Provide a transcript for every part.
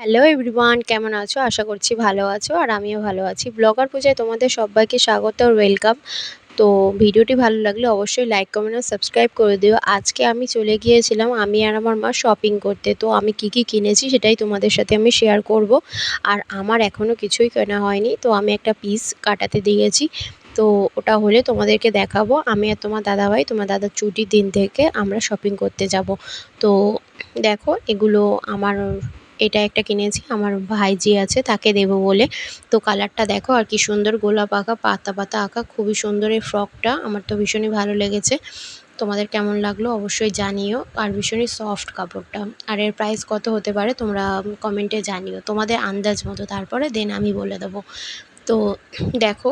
Hello everyone, কেমন আছো? আশা করছি ভালো আছো আর আমিও ভালো আছি। ব্লগার পূজায় তোমাদের সবাইকে স্বাগত আর ওয়েলকাম। তো ভিডিওটি ভালো লাগলে অবশ্যই লাইক, কমেন্ট আর সাবস্ক্রাইব করে দিও। আজকে আমি চলে গিয়েছিলাম আমি আর আমার মা শপিং করতে। তো আমি কি কি কিনেছি সেটাই তোমাদের সাথে আমি শেয়ার করব। আর আমার এখনও কিছুই কেনা হয়নি, তো আমি একটা পিস কাটাতে দিয়েছি। তো ওটা হলে তোমাদেরকে দেখাবো। আমি আর তোমার দাদাভাই, তোমার দাদার ছুটির দিন থেকে আমরা শপিং করতে যাব। তো দেখো এগুলো আমার, এটা একটা কিনেছি আমার ভাইজি আছে তাকে দেবো বলে। তো কালারটা দেখো আর কি সুন্দর, গোলাপ আঁকা, পাতা পাতা আঁকা, খুবই সুন্দর এই ফ্রকটা। আমার তো ভীষণই ভালো লেগেছে। তোমাদের কেমন লাগলো অবশ্যই জানিও। আর ভীষণই সফট কাপড়টা। আর এর প্রাইস কত হতে পারে তোমরা কমেন্টে জানিও তোমাদের আন্দাজ মতো, তারপরে দেন আমি বলে দেবো। তো দেখো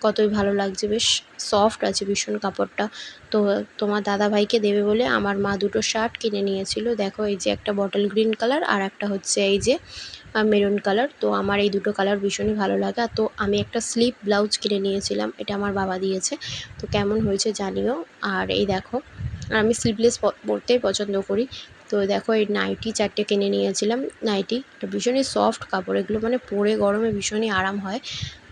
কতই ভালো লাগছে, বেশ সফট আছে ভীষণ কাপড়টা। তো তোমার দাদাভাইকে দেবে বলে আমার মা দুটো শার্ট কিনে নিয়েছিল। দেখো এই যে একটা বটল গ্রিন কালার আর একটা হচ্ছে এই যে মেরুন কালার। তো আমার এই দুটো কালার ভীষণই ভালো লাগে। তো আমি একটা স্লিপ ব্লাউজ কিনে নিয়েছিলাম, এটা আমার বাবা দিয়েছে। তো কেমন হয়েছে জানিও। আর এই দেখো, আর আমি স্লিভলেস পরতেই পছন্দ করি। তো দেখো এই নাইটি চারটে কিনে নিয়েছিলাম। নাইটি এটা ভীষণই সফট কাপড়, এগুলো মানে পরে গরমে ভীষণই আরাম হয়।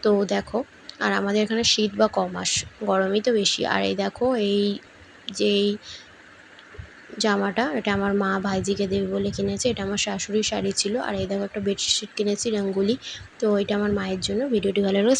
তো দেখো, আর আমাদের এখানে শীত বা কম মাস, গরমই তো বেশি। আর এই দেখো এই যেই জামাটা, এটা আমার মা ভাইজিকে দেবে বলে কিনেছে। এটা আমার শাশুড়ির শাড়ি ছিল। আর এই দেখো একটা বেডশিট কিনেছি রঙ্গোলি। তো এটা আমার মায়ের জন্য। ভিডিওটি ভালো লাগলে